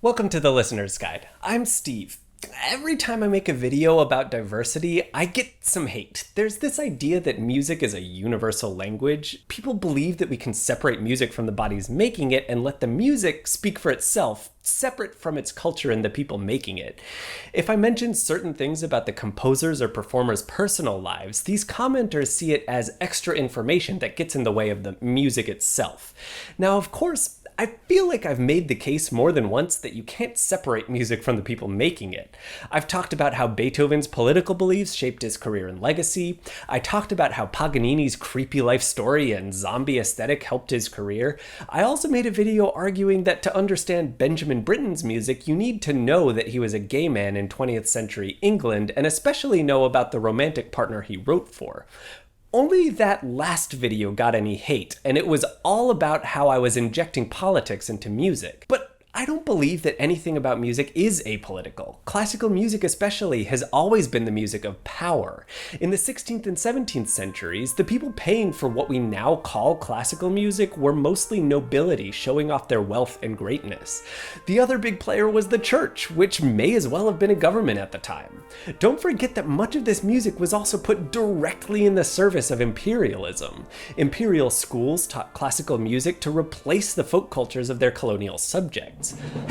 Welcome to the Listener's Guide. I'm Steve. Every time I make a video about diversity, I get some hate. There's this idea that music is a universal language. People believe that we can separate music from the bodies making it and let the music speak for itself, separate from its culture and the people making it. If I mention certain things about the composers' or performers' personal lives, these commenters see it as extra information that gets in the way of the music itself. Now, of course, I feel like I've made the case more than once that you can't separate music from the people making it. I've talked about how Beethoven's political beliefs shaped his career and legacy. I talked about how Paganini's creepy life story and zombie aesthetic helped his career. I also made a video arguing that to understand Benjamin Britten's music, you need to know that he was a gay man in 20th century England, and especially know about the romantic partner he wrote for. Only that last video got any hate, and it was all about how I was injecting politics into music. But I don't believe that anything about music is apolitical. Classical music especially has always been the music of power. In the 16th and 17th centuries, the people paying for what we now call classical music were mostly nobility showing off their wealth and greatness. The other big player was the church, which may as well have been a government at the time. Don't forget that much of this music was also put directly in the service of imperialism. Imperial schools taught classical music to replace the folk cultures of their colonial subjects.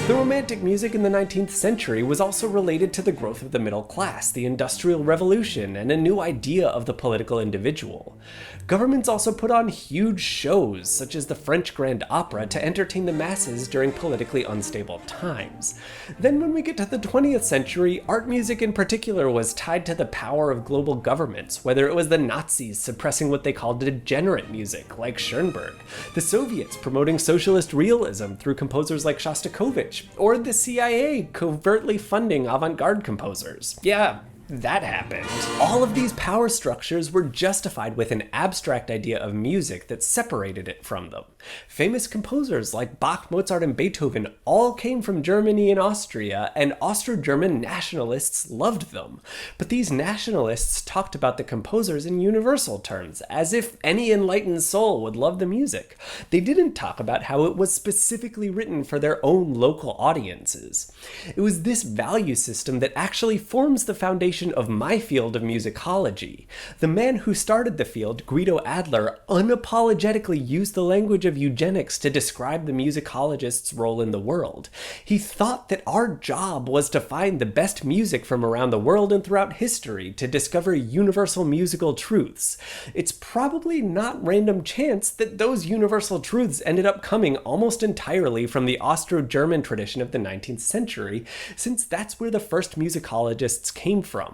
The Romantic music in the 19th century was also related to the growth of the middle class, the Industrial Revolution, and a new idea of the political individual. Governments also put on huge shows, such as the French Grand Opera, to entertain the masses during politically unstable times. Then when we get to the 20th century, art music in particular was tied to the power of global governments, whether it was the Nazis suppressing what they called degenerate music, like Schoenberg, the Soviets promoting socialist realism through composers like Shostakovich, or the CIA covertly funding avant-garde composers. Yeah, that happened. All of these power structures were justified with an abstract idea of music that separated it from them. Famous composers like Bach, Mozart, and Beethoven all came from Germany and Austria, and Austro-German nationalists loved them. But these nationalists talked about the composers in universal terms, as if any enlightened soul would love the music. They didn't talk about how it was specifically written for their own local audiences. It was this value system that actually forms the foundation of my field of musicology. The man who started the field, Guido Adler, unapologetically used the language of eugenics to describe the musicologist's role in the world. He thought that our job was to find the best music from around the world and throughout history to discover universal musical truths. It's probably not random chance that those universal truths ended up coming almost entirely from the Austro-German tradition of the 19th century, since that's where the first musicologists came from.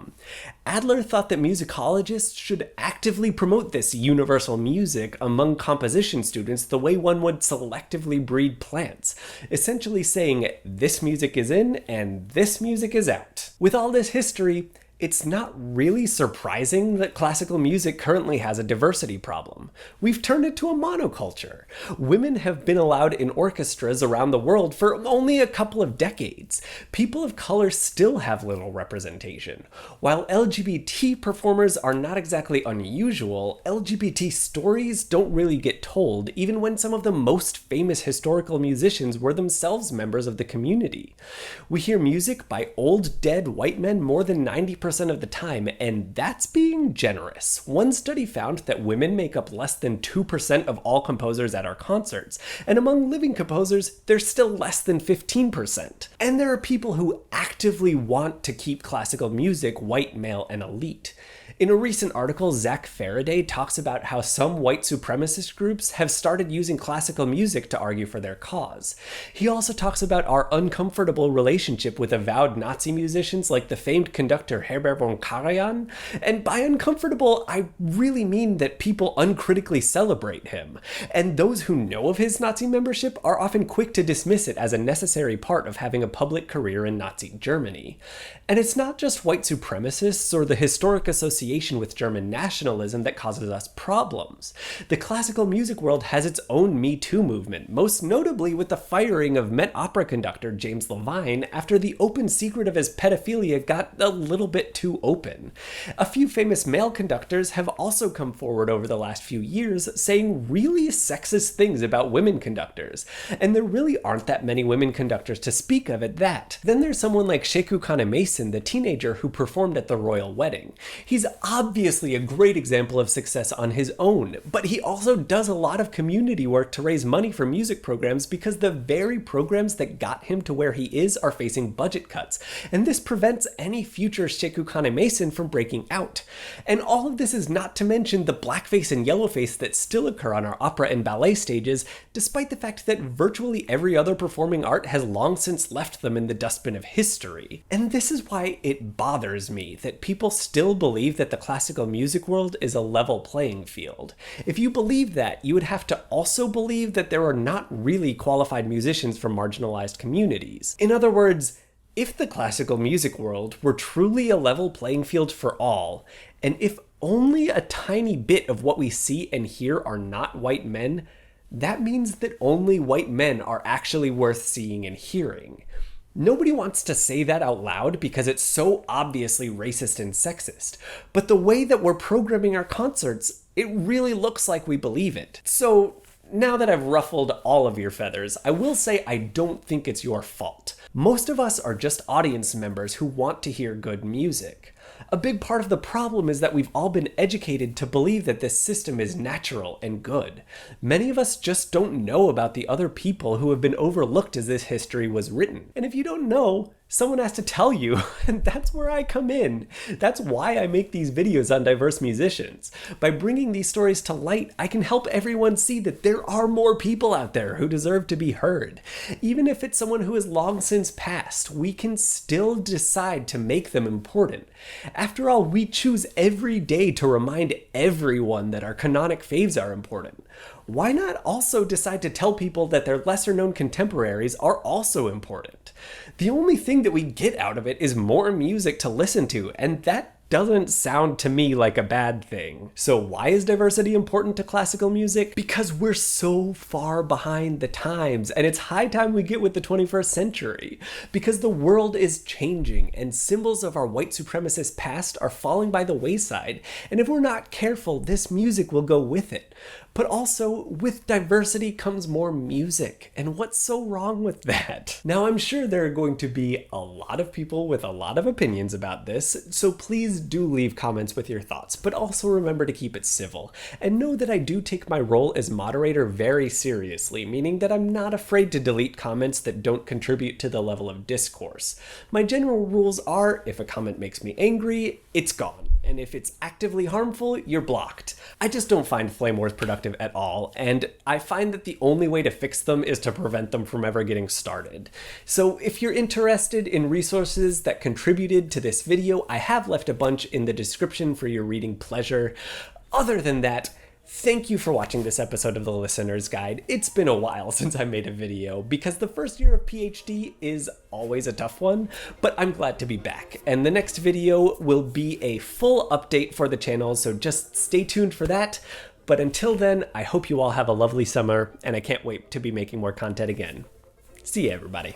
Adler thought that musicologists should actively promote this universal music among composition students the way one would selectively breed plants, essentially saying this music is in and this music is out. With all this history, it's not really surprising that classical music currently has a diversity problem. We've turned it to a monoculture. Women have been allowed in orchestras around the world for only a couple of decades. People of color still have little representation. While LGBT performers are not exactly unusual, LGBT stories don't really get told, even when some of the most famous historical musicians were themselves members of the community. We hear music by old, dead white men more than 90% of the time, and that's being generous. One study found that women make up less than 2% of all composers at our concerts, and among living composers, they're still less than 15%. And there are people who actively want to keep classical music white, male, and elite. In a recent article, Zach Faraday talks about how some white supremacist groups have started using classical music to argue for their cause. He also talks about our uncomfortable relationship with avowed Nazi musicians like the famed conductor Herbert von Karajan, and by uncomfortable, I really mean that people uncritically celebrate him, and those who know of his Nazi membership are often quick to dismiss it as a necessary part of having a public career in Nazi Germany. And it's not just white supremacists or the historic association association with German nationalism that causes us problems. The classical music world has its own Me Too movement, most notably with the firing of Met Opera conductor James Levine after the open secret of his pedophilia got a little bit too open. A few famous male conductors have also come forward over the last few years saying really sexist things about women conductors, and there really aren't that many women conductors to speak of at that. Then there's someone like Sekou Kane Mason, the teenager who performed at the royal wedding. He's obviously a great example of success on his own, but he also does a lot of community work to raise money for music programs because the very programs that got him to where he is are facing budget cuts, and this prevents any future Sekou Kane Mason from breaking out. And all of this is not to mention the blackface and yellowface that still occur on our opera and ballet stages, despite the fact that virtually every other performing art has long since left them in the dustbin of history. And this is why it bothers me that people still believe that the classical music world is a level playing field. If you believe that, you would have to also believe that there are not really qualified musicians from marginalized communities. In other words, if the classical music world were truly a level playing field for all, and if only a tiny bit of what we see and hear are not white men, that means that only white men are actually worth seeing and hearing. Nobody wants to say that out loud because it's so obviously racist and sexist, but the way that we're programming our concerts, it really looks like we believe it. So now that I've ruffled all of your feathers, I will say I don't think it's your fault. Most of us are just audience members who want to hear good music. A big part of the problem is that we've all been educated to believe that this system is natural and good. Many of us just don't know about the other people who have been overlooked as this history was written. And if you don't know, someone has to tell you, and that's where I come in. That's why I make these videos on diverse musicians. By bringing these stories to light, I can help everyone see that there are more people out there who deserve to be heard. Even if it's someone who has long since passed, we can still decide to make them important. After all, we choose every day to remind everyone that our canonic faves are important. Why not also decide to tell people that their lesser known contemporaries are also important? The only thing that we get out of it is more music to listen to, and that doesn't sound to me like a bad thing. So why is diversity important to classical music? Because we're so far behind the times, and it's high time we get with the 21st century. Because the world is changing, and symbols of our white supremacist past are falling by the wayside, and if we're not careful, this music will go with it. But also, with diversity comes more music, and what's so wrong with that? Now, I'm sure there are going to be a lot of people with a lot of opinions about this, so please do leave comments with your thoughts, but also remember to keep it civil. And know that I do take my role as moderator very seriously, meaning that I'm not afraid to delete comments that don't contribute to the level of discourse. My general rules are, if a comment makes me angry, it's gone. And if it's actively harmful, you're blocked. I just don't find flame wars productive at all, and I find that the only way to fix them is to prevent them from ever getting started. So if you're interested in resources that contributed to this video, I have left a bunch in the description for your reading pleasure. Other than that, thank you for watching this episode of The Listener's Guide. It's been a while since I made a video because the first year of PhD is always a tough one, but I'm glad to be back. And the next video will be a full update for the channel, so just stay tuned for that. But until then, I hope you all have a lovely summer, and I can't wait to be making more content again. See ya, everybody.